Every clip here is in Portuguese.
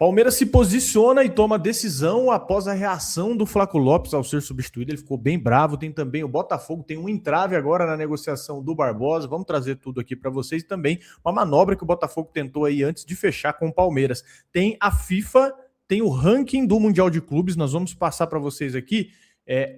Palmeiras se posiciona e toma decisão após a reação do Flaco Lopes ao ser substituído. Ele ficou bem bravo. Tem também o Botafogo, tem um entrave agora na negociação do Barbosa. Vamos trazer tudo aqui para vocês. E também uma manobra que o Botafogo tentou aí antes de fechar com o Palmeiras. Tem a FIFA, tem o ranking do Mundial de Clubes. Nós vamos passar para vocês aqui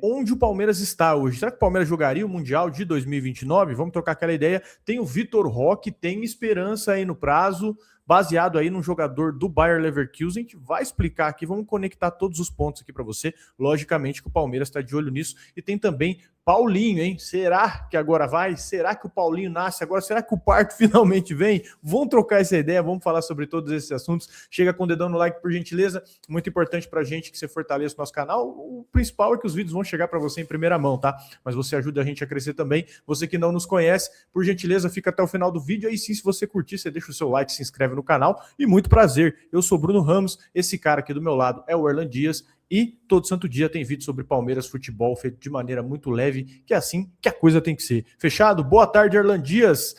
onde o Palmeiras está hoje. Será que o Palmeiras jogaria o Mundial de 2029? Vamos trocar aquela ideia. Tem o Vitor Roque, tem esperança aí no prazo, baseado aí num jogador do Bayer Leverkusen, que vai explicar aqui, vamos conectar todos os pontos aqui para você. Logicamente que o Palmeiras está de olho nisso. E tem também Paulinho, hein? Será que agora vai? Será que o Paulinho nasce agora? Será que o parto finalmente vem? Vamos trocar essa ideia, vamos falar sobre todos esses assuntos. Chega com o dedão no like, por gentileza. Muito importante pra gente que você fortaleça o nosso canal. O principal é que os vídeos vão chegar para você em primeira mão, tá? Mas você ajuda a gente a crescer também. Você que não nos conhece, por gentileza, fica até o final do vídeo. Aí sim, se você curtir, você deixa o seu like, se inscreve no canal. E muito prazer, eu sou Bruno Ramos. Esse cara aqui do meu lado é o Erlan Dias. E todo santo dia tem vídeo sobre Palmeiras, futebol, feito de maneira muito leve, que é assim que a coisa tem que ser. Fechado? Boa tarde, Erlan Dias.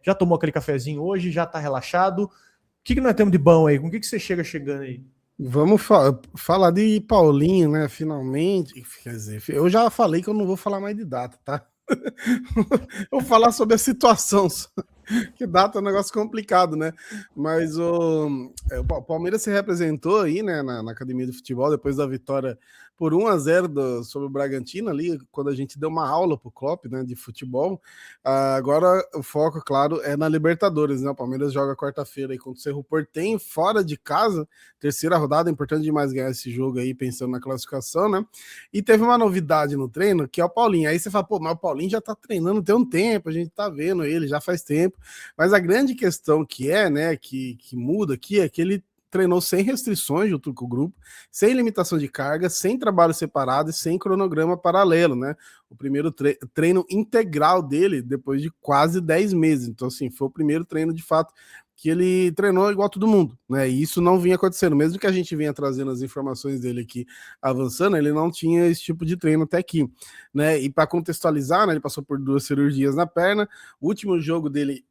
Já tomou aquele cafezinho hoje? Já tá relaxado? O que nós temos de bom aí? Com o que você chegando aí? Vamos falar de Paulinho, né? Finalmente. Quer dizer, eu já falei que eu não vou falar mais de data, tá? Eu vou falar sobre a situação. Que data é um negócio complicado, né? Mas o Palmeiras se representou aí, né, na Academia de Futebol, depois da vitória por 1-0 sobre o Bragantino ali, quando a gente deu uma aula pro Klopp, né, de futebol. Agora o foco, claro, é na Libertadores, né? O Palmeiras joga quarta-feira aí contra o Cerro Porteño, fora de casa, terceira rodada, é importante demais ganhar esse jogo aí, pensando na classificação, né? E teve uma novidade no treino, que é o Paulinho. Aí você fala, pô, mas o Paulinho já tá treinando tem um tempo, a gente tá vendo ele já faz tempo. Mas a grande questão que é, né, que muda aqui é que ele treinou sem restrições junto com o grupo, sem limitação de carga, sem trabalho separado e sem cronograma paralelo, né? O primeiro treino integral dele depois de quase 10 meses. Então, assim, foi o primeiro treino de fato que ele treinou igual todo mundo, né? E isso não vinha acontecendo, mesmo que a gente vinha trazendo as informações dele aqui avançando, ele não tinha esse tipo de treino até aqui, né? E para contextualizar, né, ele passou por 2 cirurgias na perna. O último jogo dele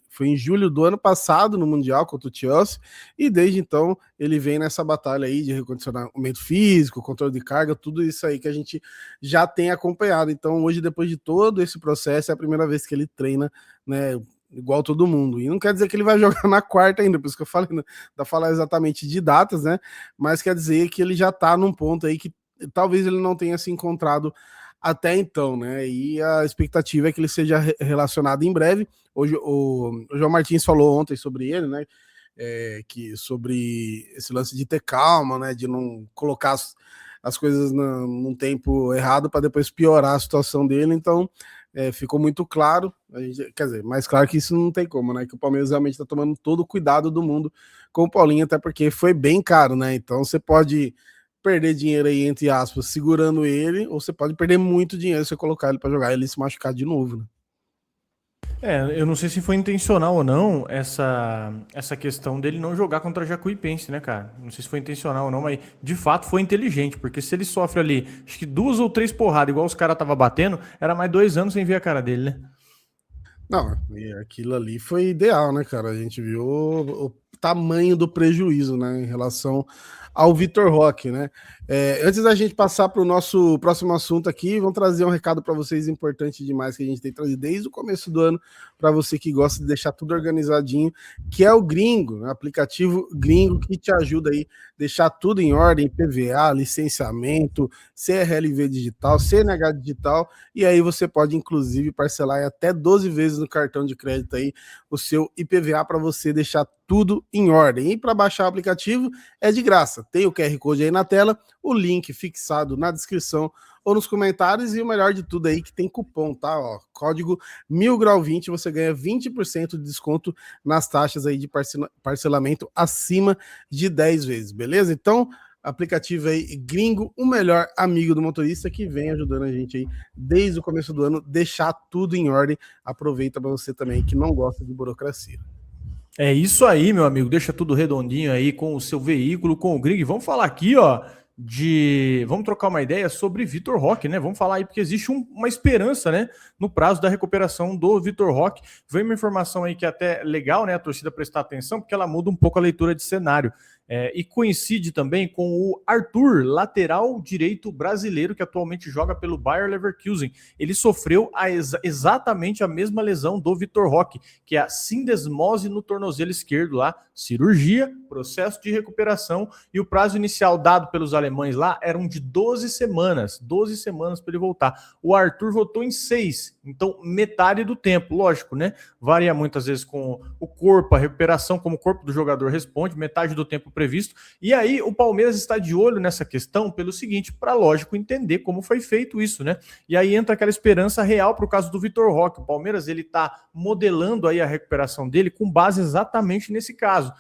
foi em julho do ano passado no Mundial contra o Chelsea, e desde então ele vem nessa batalha aí de recondicionamento físico, controle de carga, tudo isso aí que a gente já tem acompanhado. Então hoje, depois de todo esse processo, é a primeira vez que ele treina, né, igual todo mundo. E não quer dizer que ele vai jogar na quarta ainda, por isso que eu falei, não dá falar exatamente de datas, né? Mas quer dizer que ele já tá num ponto aí que talvez ele não tenha se encontrado até então, né? E a expectativa é que ele seja relacionado em breve. Hoje o João Martins falou ontem sobre ele, né? Que sobre esse lance de ter calma, né? De não colocar as coisas num tempo errado para depois piorar a situação dele. Então ficou muito claro, quer dizer, mais claro que isso não tem como, né? Que o Palmeiras realmente está tomando todo o cuidado do mundo com o Paulinho, até porque foi bem caro, né? Então você pode perder dinheiro aí, entre aspas, segurando ele, ou você pode perder muito dinheiro se você colocar ele para jogar e ele se machucar de novo, né? Eu não sei se foi intencional ou não essa questão dele não jogar contra a Jacuipense, né, cara? Não sei se foi intencional ou não, mas de fato foi inteligente, porque se ele sofre ali, acho que 2 ou 3 porradas, igual os caras estavam batendo, era mais 2 anos sem ver a cara dele, né? Não, aquilo ali foi ideal, né, cara? A gente viu o tamanho do prejuízo, né, em relação ao Vitor Roque, né? Antes da gente passar para o nosso próximo assunto aqui, vamos trazer um recado para vocês importante demais que a gente tem trazido desde o começo do ano, para você que gosta de deixar tudo organizadinho, que é o Gringo, né? Aplicativo Gringo que te ajuda aí a deixar tudo em ordem, PVA, licenciamento, CRLV digital, CNH digital, e aí você pode inclusive parcelar em até 12 vezes no cartão de crédito aí o seu IPVA para você deixar tudo em ordem. E para baixar o aplicativo é de graça. Tem o QR Code aí na tela, o link fixado na descrição ou nos comentários, e o melhor de tudo aí que tem cupom, tá? Ó, código 1000grau20, você ganha 20% de desconto nas taxas aí de parcelamento acima de 10 vezes, beleza? Então, aplicativo aí Gringo, o melhor amigo do motorista que vem ajudando a gente aí desde o começo do ano, deixar tudo em ordem. Aproveita para você também que não gosta de burocracia. É isso aí, meu amigo. Deixa tudo redondinho aí com o seu veículo, com o Gringo. Vamos falar aqui, ó, Vamos trocar uma ideia sobre Vitor Roque, né? Vamos falar aí, porque existe uma esperança, né? No prazo da recuperação do Vitor Roque. Veio uma informação aí que é até legal, né? A torcida prestar atenção, porque ela muda um pouco a leitura de cenário. E coincide também com o Arthur, lateral direito brasileiro, que atualmente joga pelo Bayer Leverkusen. Ele sofreu exatamente a mesma lesão do Vitor Roque, que é a sindesmose no tornozelo esquerdo lá, cirurgia, processo de recuperação, e o prazo inicial dado pelos alemães lá eram de 12 semanas para ele voltar. O Arthur voltou em 6, então metade do tempo, lógico, né? Varia muitas vezes com o corpo, a recuperação, como o corpo do jogador responde, metade do tempo previsto. E aí o Palmeiras está de olho nessa questão pelo seguinte, para lógico entender como foi feito isso, né? E aí entra aquela esperança real para o caso do Vitor Roque. O Palmeiras ele está modelando aí a recuperação dele com base exatamente nesse caso.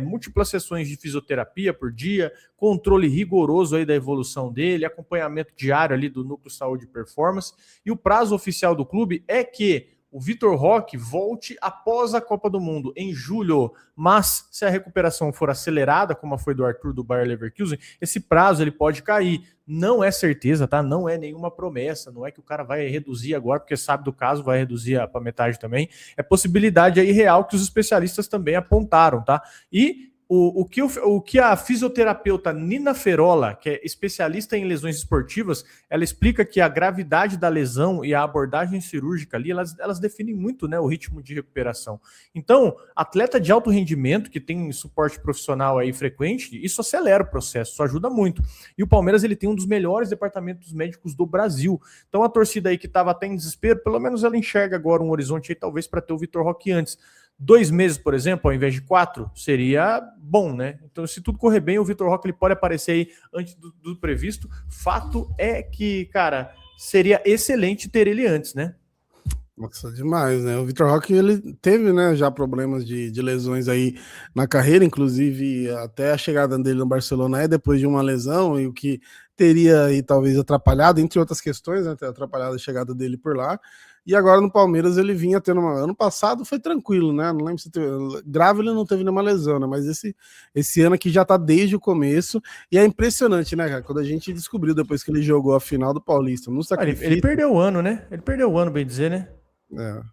Múltiplas sessões de fisioterapia por dia, controle rigoroso aí da evolução dele, acompanhamento diário ali do Núcleo Saúde e Performance. E o prazo oficial do clube é que o Vitor Roque volte após a Copa do Mundo, em julho. Mas, se a recuperação for acelerada, como foi do Arthur do Bayer Leverkusen, esse prazo ele pode cair. Não é certeza, tá? Não é nenhuma promessa. Não é que o cara vai reduzir agora, porque sabe do caso, vai reduzir para metade também. É possibilidade aí real que os especialistas também apontaram, tá? E o que a fisioterapeuta Nina Ferola, que é especialista em lesões esportivas, ela explica que a gravidade da lesão e a abordagem cirúrgica ali, elas definem muito, né, o ritmo de recuperação. Então, atleta de alto rendimento, que tem suporte profissional aí frequente, isso acelera o processo, isso ajuda muito. E o Palmeiras, ele tem um dos melhores departamentos médicos do Brasil. Então, a torcida aí que estava até em desespero, pelo menos ela enxerga agora um horizonte aí, talvez, para ter o Vitor Roque antes. 2 meses, por exemplo, ao invés de 4, seria bom, né? Então, se tudo correr bem, o Vitor Roque ele pode aparecer aí antes do previsto. Fato é que, cara, seria excelente ter ele antes, né? Nossa, demais, né? O Vitor Roque, ele teve, né, já problemas de lesões aí na carreira, inclusive até a chegada dele no Barcelona depois de uma lesão, e o que teria aí talvez atrapalhado, entre outras questões, né, atrapalhado a chegada dele por lá. E agora no Palmeiras ele vinha tendo ano passado foi tranquilo, né? Não lembro se teve, grave ele não teve nenhuma lesão, né? Mas esse ano aqui já tá desde o começo, e é impressionante, né, cara? Quando a gente descobriu depois que ele jogou a final do Paulista no sacrifício. Ele perdeu o ano, né? Ele perdeu o ano, bem dizer, né?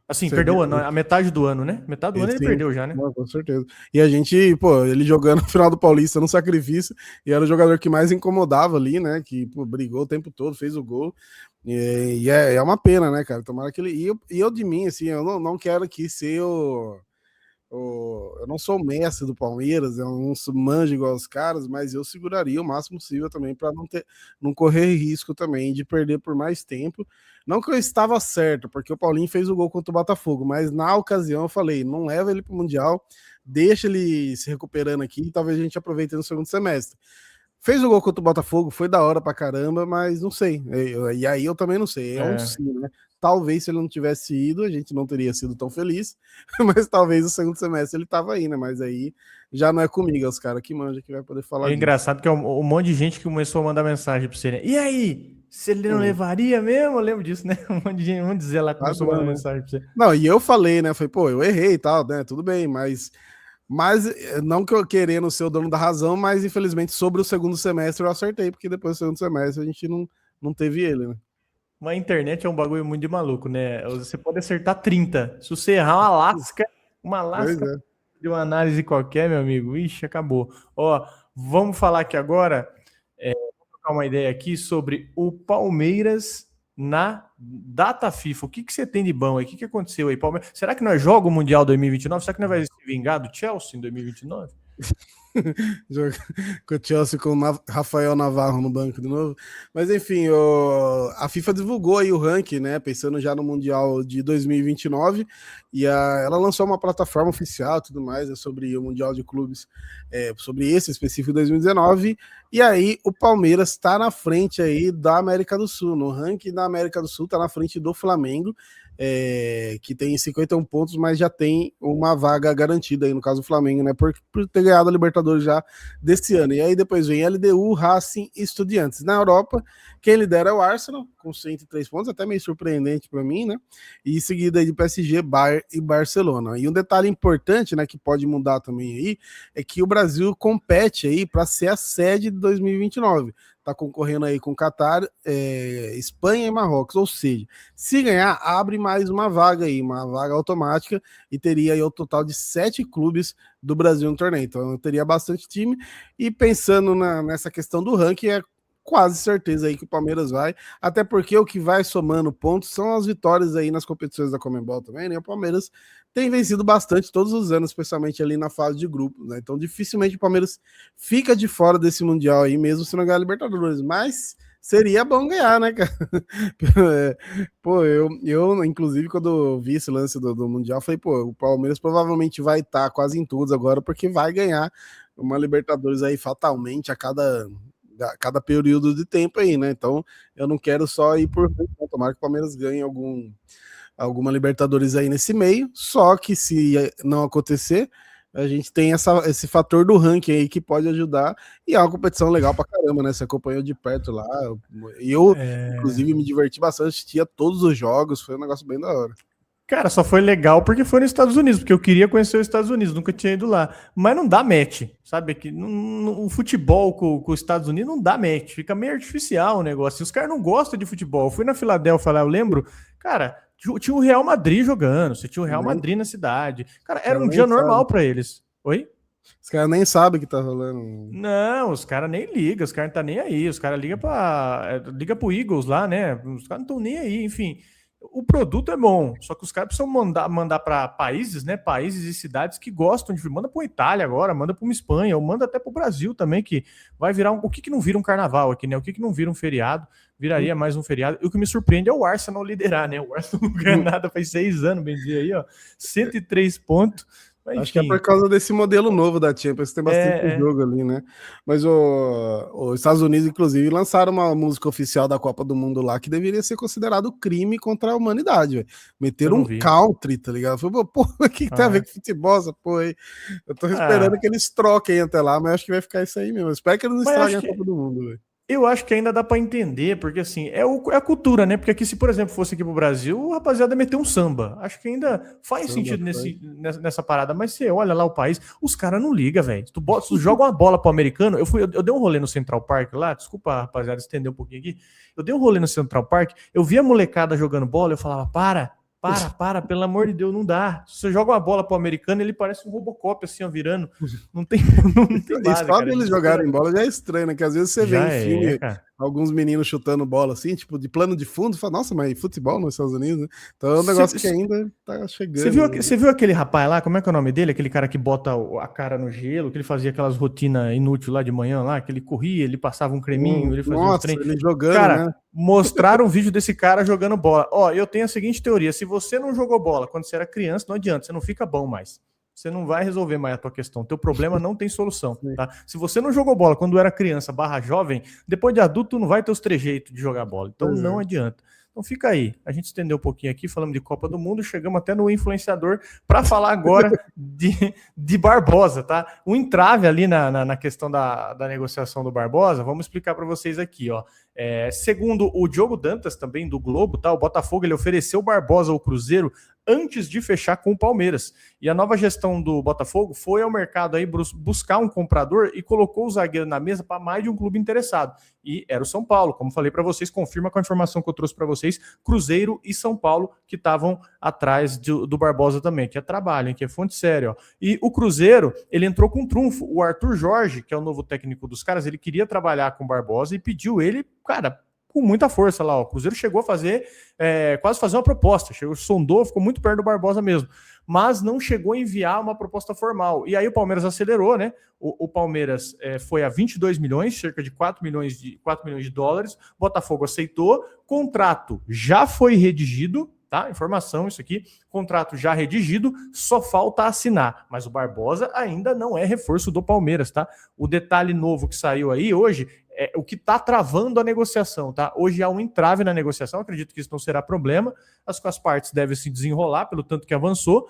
Assim, perdeu o ano, a metade do ano, né? Metade do ano ele perdeu já, né? Com certeza. E a gente, pô, ele jogando no final do Paulista no sacrifício, e era o jogador que mais incomodava ali, né? Que pô, brigou o tempo todo, fez o gol. E é uma pena, né, cara? Tomara que ele. E eu de mim, assim, eu não quero aqui ser eu não sou o mestre do Palmeiras, eu não manjo igual os caras, mas eu seguraria o máximo possível também para não correr risco também de perder por mais tempo. Não que eu estava certo, porque o Paulinho fez o gol contra o Botafogo, mas na ocasião eu falei, não leva ele para o Mundial, deixa ele se recuperando aqui e talvez a gente aproveite no segundo semestre. Fez o gol contra o Botafogo, foi da hora pra caramba, mas não sei. E aí eu também não sei. É um sim, né? Talvez se ele não tivesse ido, a gente não teria sido tão feliz, mas talvez o segundo semestre ele tava aí, né? Mas aí já não é comigo, é os caras que manjam que vai poder falar. É engraçado que é um monte de gente que começou a mandar mensagem pra você, né? E aí? Se ele não levaria mesmo? Eu lembro disso, né? Um monte de gente, vamos dizer lá, começou a mandar mensagem pra você. Não, e eu falei, né? Falei, pô, eu errei e tal, né? Tudo bem, mas não que eu querendo ser o dono da razão, mas infelizmente sobre o segundo semestre eu acertei, porque depois do segundo semestre a gente não teve ele, né? Mas a internet é um bagulho muito de maluco, né? Você pode acertar 30. Se você errar uma lasca de uma análise qualquer, meu amigo, ixi, acabou. Ó, vamos falar aqui agora, vamos trocar uma ideia aqui sobre o Palmeiras na data FIFA. O que você tem de bom aí? O que aconteceu aí? Palmeiras? Será que nós jogamos o Mundial 2029? Será que nós vamos se vingar do Chelsea em 2029? Com o Chelsea com o Rafael Navarro no banco de novo. Mas enfim, a FIFA divulgou aí o ranking, né? Pensando já no Mundial de 2029. E ela lançou uma plataforma oficial e tudo mais, né, sobre o Mundial de Clubes, sobre esse específico 2019. E aí o Palmeiras está na frente aí da América do Sul. No ranking da América do Sul, está na frente do Flamengo. Que tem 51 pontos, mas já tem uma vaga garantida aí, no caso do Flamengo, né, por ter ganhado a Libertadores já desse ano. E aí depois vem LDU, Racing e Estudiantes. Na Europa, quem lidera é o Arsenal, com 103 pontos, até meio surpreendente para mim, né? E em seguida aí de PSG, Bayern e Barcelona. E um detalhe importante, né, que pode mudar também aí, é que o Brasil compete aí para ser a sede de 2029. Tá concorrendo aí com Catar, Espanha e Marrocos, ou seja, se ganhar, abre mais uma vaga aí, uma vaga automática, e teria aí o total de 7 clubes do Brasil no torneio. Então eu teria bastante time, e pensando nessa questão do ranking, é quase certeza aí que o Palmeiras vai, até porque o que vai somando pontos são as vitórias aí nas competições da Conmebol também, né? O Palmeiras tem vencido bastante todos os anos, especialmente ali na fase de grupos, né? Então dificilmente o Palmeiras fica de fora desse Mundial aí, mesmo se não ganhar a Libertadores, mas seria bom ganhar, né, cara? Pô, eu inclusive, quando eu vi esse lance do Mundial, falei, pô, o Palmeiras provavelmente vai estar quase em todos agora, porque vai ganhar uma Libertadores aí fatalmente a cada período de tempo aí, né? Então eu não quero só ir por tomara que o Palmeiras ganhe alguma Libertadores aí nesse meio, só que se não acontecer, a gente tem esse fator do ranking aí que pode ajudar, e é uma competição legal pra caramba, né? Você acompanhou de perto lá, inclusive, me diverti bastante, assistia todos os jogos, foi um negócio bem da hora. Cara, só foi legal porque foi nos Estados Unidos, porque eu queria conhecer os Estados Unidos, nunca tinha ido lá. Mas não dá match, sabe? Que o futebol com os Estados Unidos não dá match, fica meio artificial o negócio. Os caras não gostam de futebol. Eu fui na Filadélfia lá, eu lembro, cara, tinha o Real Madrid jogando, você tinha o Real Madrid na cidade. Cara, era um dia normal pra eles. Oi? Os caras nem sabem o que tá rolando. Não, os caras nem ligam, os caras não tá nem aí. Os caras ligam pro Eagles lá, né? Os caras não estão nem aí, enfim. O produto é bom, só que os caras precisam mandar para países, né? Países e cidades que gostam de. Manda para Itália agora, manda para uma Espanha, ou manda até para o Brasil também, que vai virar o que não vira um carnaval aqui, né? O que não vira um feriado, viraria mais um feriado. E o que me surpreende é o Arsenal liderar, né? O Arsenal não ganha nada faz 6 anos, bem dizer aí, ó. 103 pontos. Mas, acho que é por causa desse modelo novo da Champions, tem bastante jogo ali, né? Mas os Estados Unidos, inclusive, lançaram uma música oficial da Copa do Mundo lá que deveria ser considerado crime contra a humanidade, velho. Meteram um country, tá ligado? Falei, pô, o que tem a ver com futebol, essa porra aí? Eu tô esperando que eles troquem até lá, mas acho que vai ficar isso aí mesmo. Eu espero que eles não estraguem a Copa do Mundo, velho. Eu acho que ainda dá para entender, porque assim, é a cultura, né? Porque aqui, se por exemplo fosse aqui pro Brasil, o rapaziada meter um samba. Acho que ainda faz sentido nessa parada, mas você olha lá o país, os caras não ligam, velho. Tu joga uma bola pro americano, eu dei um rolê no Central Park lá, desculpa, rapaziada, estender um pouquinho aqui. Eu dei um rolê no Central Park, eu vi a molecada jogando bola, eu falava, para, pelo amor de Deus, não dá. Se você joga uma bola pro americano, ele parece um Robocop, assim, ó, virando. Não tem base, só deles jogarem bola já é estranho, né? Que às vezes você vê em filme alguns meninos chutando bola, assim, tipo, de plano de fundo, fala, nossa, mas futebol nos Estados Unidos, né? Então é um negócio que ainda tá chegando. Você viu aquele rapaz lá, como é que é o nome dele? Aquele cara que bota a cara no gelo, que ele fazia aquelas rotinas inúteis lá de manhã, lá, que ele corria, ele passava um creminho, ele fazia um trem. Ele jogando, cara, né? Mostraram um vídeo desse cara jogando bola. Ó, eu tenho a seguinte teoria, se você não jogou bola quando você era criança, não adianta, você não fica bom mais. Você não vai resolver mais a tua questão. Teu problema não tem solução, tá? Se você não jogou bola quando era criança / jovem, depois de adulto tu não vai ter os trejeitos de jogar bola. Então não adianta. Então fica aí. A gente estendeu um pouquinho aqui, falamos de Copa do Mundo, chegamos até no influenciador para falar agora de Barbosa, tá? O entrave ali na questão da negociação do Barbosa, vamos explicar para vocês aqui, ó. Segundo o Diogo Dantas, também do Globo, tá? O Botafogo ele ofereceu o Barbosa ao Cruzeiro antes de fechar com o Palmeiras. E a nova gestão do Botafogo foi ao mercado aí buscar um comprador e colocou o zagueiro na mesa para mais de um clube interessado. E era o São Paulo, como falei para vocês, confirma com a informação que eu trouxe para vocês, Cruzeiro e São Paulo que estavam atrás do Barbosa também, que é trabalho, hein, que é fonte séria. Ó. E o Cruzeiro, ele entrou com trunfo. O Arthur Jorge, que é o novo técnico dos caras, ele queria trabalhar com o Barbosa e pediu ele, cara, com muita força lá. Ó. O Cruzeiro chegou a fazer, quase fazer uma proposta, sondou, ficou muito perto do Barbosa mesmo, mas não chegou a enviar uma proposta formal. E aí o Palmeiras acelerou, né? O Palmeiras foi a 22 milhões, cerca de 4 milhões de dólares, Botafogo aceitou, contrato já foi redigido, tá? Informação, isso aqui, contrato já redigido, só falta assinar, mas o Barbosa ainda não é reforço do Palmeiras, tá? O detalhe novo que saiu aí hoje é o que está travando a negociação, tá? Hoje há um entrave na negociação, acredito que isso não será problema, as partes devem se desenrolar pelo tanto que avançou.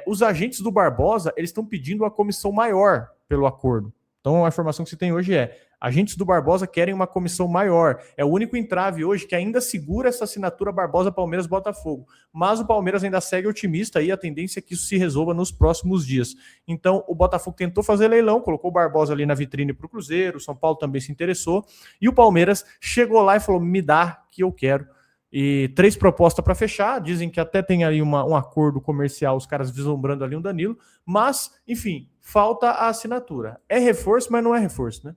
Os agentes do Barbosa, eles estão pedindo a comissão maior pelo acordo. Então a informação que se tem hoje é Agentes do Barbosa querem uma comissão maior. É o único entrave hoje que ainda segura essa assinatura Barbosa, Palmeiras, Botafogo. Mas o Palmeiras ainda segue otimista e a tendência é que isso se resolva nos próximos dias. Então, o Botafogo tentou fazer leilão, colocou o Barbosa ali na vitrine para o Cruzeiro, o São Paulo também se interessou, e o Palmeiras chegou lá e falou, me dá que eu quero. E 3 propostas para fechar, dizem que até tem ali um acordo comercial, os caras vislumbrando ali um Danilo, mas, enfim, falta a assinatura. É reforço, mas não é reforço, né?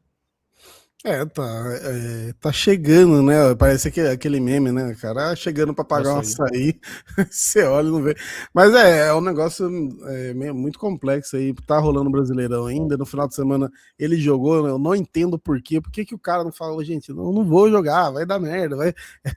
Tá chegando, né? Parece que aquele meme, né, cara? Chegando para pagar um açaí, você olha e não vê. Mas é um negócio muito complexo aí. Tá rolando o Brasileirão ainda. No final de semana ele jogou, né? Eu não entendo por quê. Por que o cara não falou, gente, não vou jogar, vai dar merda.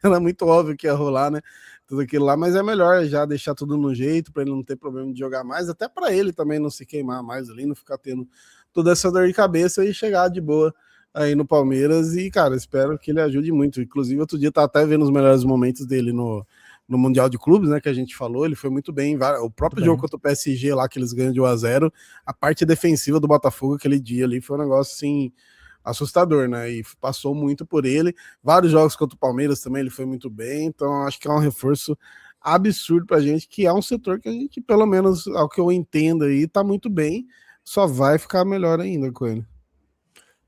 Era muito óbvio que ia rolar, né? Tudo aquilo lá, mas é melhor já deixar tudo no jeito para ele não ter problema de jogar mais, até para ele também não se queimar mais ali, não ficar tendo toda essa dor de cabeça e chegar de boa aí no Palmeiras. E, cara, espero que ele ajude muito. Inclusive, outro dia tá até vendo os melhores momentos dele no Mundial de Clubes, né, que a gente falou, ele foi muito bem. O próprio jogo contra o PSG lá, que eles ganham de 1-0, a parte defensiva do Botafogo aquele dia ali foi um negócio, assim, assustador, né, e passou muito por ele. Vários jogos contra o Palmeiras também ele foi muito bem, então acho que é um reforço absurdo pra gente, que é um setor que a gente, pelo menos ao que eu entendo aí, tá muito bem, só vai ficar melhor ainda com ele.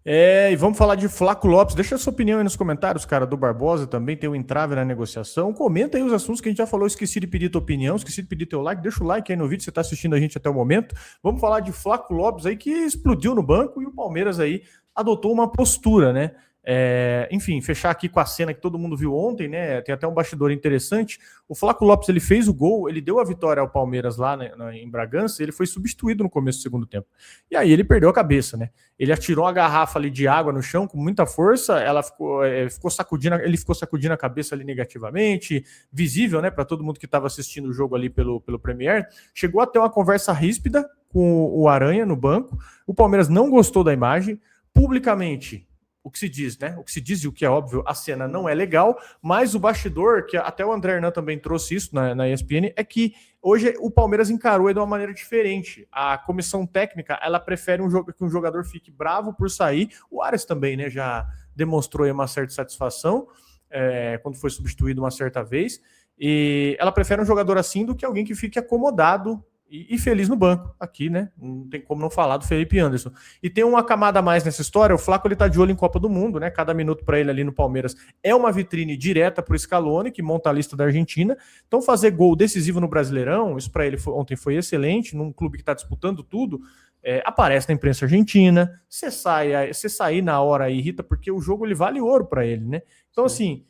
E vamos falar de Flaco Lopes. Deixa a sua opinião aí nos comentários, cara, do Barbosa também tem um entrave na negociação. Comenta aí os assuntos que a gente já falou. Esqueci de pedir tua opinião, esqueci de pedir teu like. Deixa o like aí no vídeo, você tá assistindo a gente até o momento. Vamos falar de Flaco Lopes aí, que explodiu no banco e o Palmeiras aí adotou uma postura, né? Enfim, fechar aqui com a cena que todo mundo viu ontem, né? Tem até um bastidor interessante. O Flaco Lopes, ele fez o gol, ele deu a vitória ao Palmeiras lá, né, em Bragança, ele foi substituído no começo do segundo tempo. E aí ele perdeu a cabeça, né? Ele atirou uma garrafa ali de água no chão com muita força, ela ficou sacudindo, ele ficou sacudindo a cabeça ali negativamente, visível, né, para todo mundo que estava assistindo o jogo ali pelo Premier. Chegou a ter uma conversa ríspida com o Aranha no banco. O Palmeiras não gostou da imagem, publicamente. O que se diz, né? O que se diz e o que é óbvio, a cena não é legal, mas o bastidor, que até o André Hernan também trouxe isso na ESPN, é que hoje o Palmeiras encarou de uma maneira diferente. A comissão técnica, ela prefere que um jogador fique bravo por sair. O Ares também, né, já demonstrou uma certa satisfação quando foi substituído uma certa vez. E ela prefere um jogador assim do que alguém que fique acomodado e feliz no banco, aqui, né? Não tem como não falar do Felipe Anderson. E tem uma camada a mais nessa história, o Flaco, ele tá de olho em Copa do Mundo, né? Cada minuto para ele ali no Palmeiras é uma vitrine direta pro Scaloni, que monta a lista da Argentina. Então fazer gol decisivo no Brasileirão, isso para ele ontem foi excelente, num clube que tá disputando tudo, aparece na imprensa argentina, você sair na hora aí, irrita, porque o jogo ele vale ouro para ele, né? Então, assim,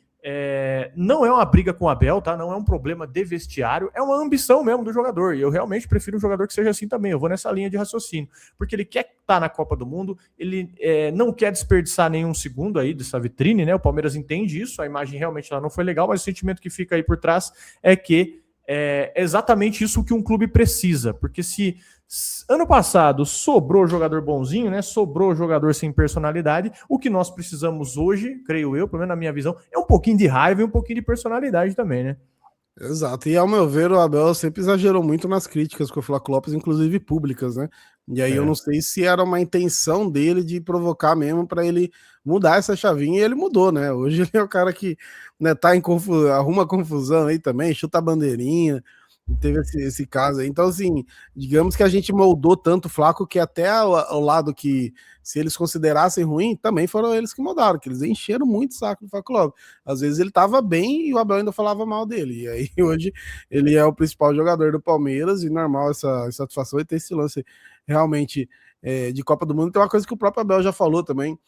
não é uma briga com o Abel, tá? Não é um problema de vestiário, é uma ambição mesmo do jogador. E eu realmente prefiro um jogador que seja assim também. Eu vou nessa linha de raciocínio, porque ele quer estar na Copa do Mundo, ele não quer desperdiçar nenhum segundo aí dessa vitrine, né? O Palmeiras entende isso, a imagem realmente lá não foi legal, mas o sentimento que fica aí por trás é que é exatamente isso que um clube precisa, porque se ano passado sobrou jogador bonzinho, né? Sobrou jogador sem personalidade. O que nós precisamos hoje, creio eu, pelo menos na minha visão, é um pouquinho de raiva e um pouquinho de personalidade também, né? Exato, e ao meu ver o Abel sempre exagerou muito nas críticas com o Flaco Lopes, inclusive públicas, né? E aí eu não sei se era uma intenção dele de provocar mesmo para ele mudar essa chavinha, e ele mudou, né? Hoje ele é o cara que, né, tá arruma confusão aí também, chuta a bandeirinha, teve esse caso aí. Então, assim, digamos que a gente moldou tanto o Flaco que até ao lado que, se eles considerassem ruim, também foram eles que moldaram, que eles encheram muito o saco do Flaco Lopes. Às vezes ele tava bem e o Abel ainda falava mal dele. E aí hoje ele é o principal jogador do Palmeiras e normal essa satisfação e ter esse lance realmente de Copa do Mundo. Tem uma coisa que o próprio Abel já falou também.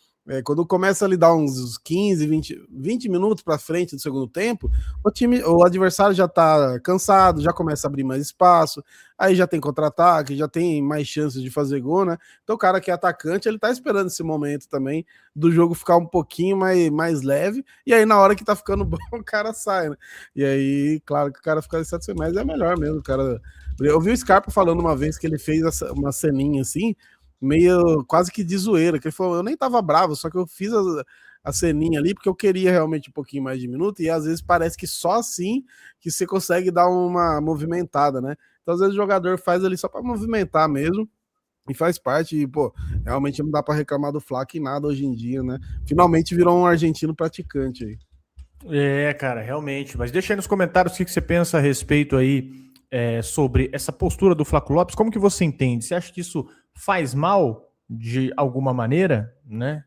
Quando começa a lhe dar uns 15, 20 minutos para frente do segundo tempo, o adversário já tá cansado, já começa a abrir mais espaço, aí já tem contra-ataque, já tem mais chances de fazer gol, né? Então o cara que é atacante, ele tá esperando esse momento também do jogo ficar um pouquinho mais leve, e aí na hora que tá ficando bom, o cara sai, né? E aí, claro que o cara fica insatisfeito, mas é melhor mesmo, o cara... Eu vi o Scarpa falando uma vez que ele fez uma ceninha assim, meio quase que de zoeira, que ele falou, eu nem tava bravo, só que eu fiz a ceninha ali porque eu queria realmente um pouquinho mais de minuto, e às vezes parece que só assim que você consegue dar uma movimentada, né? Então às vezes o jogador faz ali só para movimentar mesmo, E faz parte, e, pô, realmente não dá para reclamar do Flaco em nada hoje em dia, né? Finalmente virou um argentino praticante aí. É, cara, realmente. Mas deixa aí nos comentários o que você pensa a respeito aí sobre essa postura do Flaco Lopes. Como que você entende? Você acha que isso faz mal de alguma maneira, né?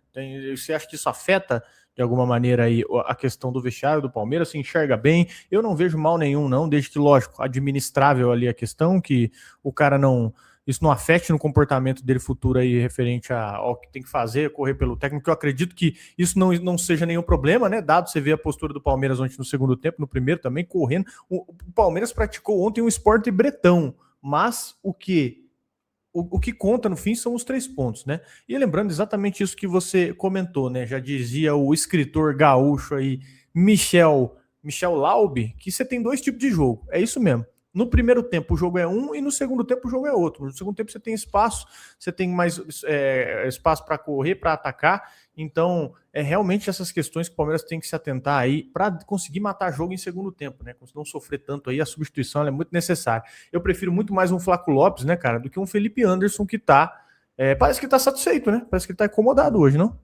Você acha que isso afeta de alguma maneira aí a questão do vestiário do Palmeiras? Se enxerga bem? Eu não vejo mal nenhum, não, desde que, lógico, administrável ali a questão, que o cara não... Isso não afete no comportamento dele futuro aí, referente ao que tem que fazer, correr pelo técnico. Eu acredito que isso não seja nenhum problema, né? Dado você ver a postura do Palmeiras ontem no segundo tempo, no primeiro também, correndo. O Palmeiras praticou ontem um esporte bretão, mas o que conta no fim são os 3 pontos, né? E lembrando exatamente isso que você comentou, né? Já dizia o escritor gaúcho aí, Michel Laube, que você tem 2 tipos de jogo. É isso mesmo. No primeiro tempo o jogo é um e no segundo tempo o jogo é outro. No segundo tempo você tem espaço, você tem mais espaço para correr, para atacar. Então, é realmente essas questões que o Palmeiras tem que se atentar aí para conseguir matar jogo em segundo tempo, né? Não sofrer tanto aí, a substituição é muito necessária. Eu prefiro muito mais um Flaco Lopes, né, cara, do que um Felipe Anderson que parece que tá satisfeito, né? Parece que ele tá incomodado hoje, não?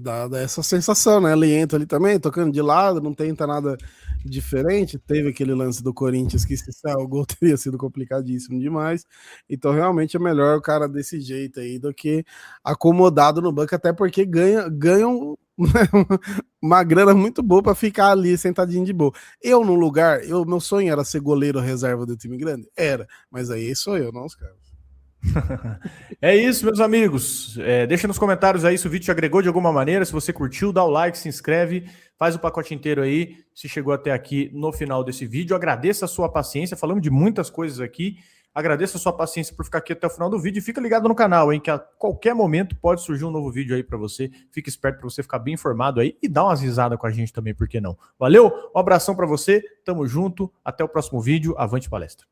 Dá essa sensação, né? Ele entra ali também, tocando de lado, não tenta nada diferente. Teve aquele lance do Corinthians que se sair o gol teria sido complicadíssimo demais. Então, realmente é melhor o cara desse jeito aí do que acomodado no banco, até porque ganham uma grana muito boa para ficar ali sentadinho de boa. Eu, no lugar, meu sonho era ser goleiro reserva do time grande? Era, mas aí sou eu, não os caras. É isso, meus amigos. Deixa nos comentários aí se o vídeo te agregou de alguma maneira. Se você curtiu, dá o like, se inscreve, faz o pacote inteiro aí. Se chegou até aqui no final desse vídeo, agradeça a sua paciência. Falamos de muitas coisas aqui. Agradeço a sua paciência por ficar aqui até o final do vídeo. E fica ligado no canal, hein, que a qualquer momento pode surgir um novo vídeo aí para você. Fica esperto para você ficar bem informado aí e dá umas risadas com a gente também, por que não? Valeu, um abração para você, tamo junto, até o próximo vídeo. Avante palestra.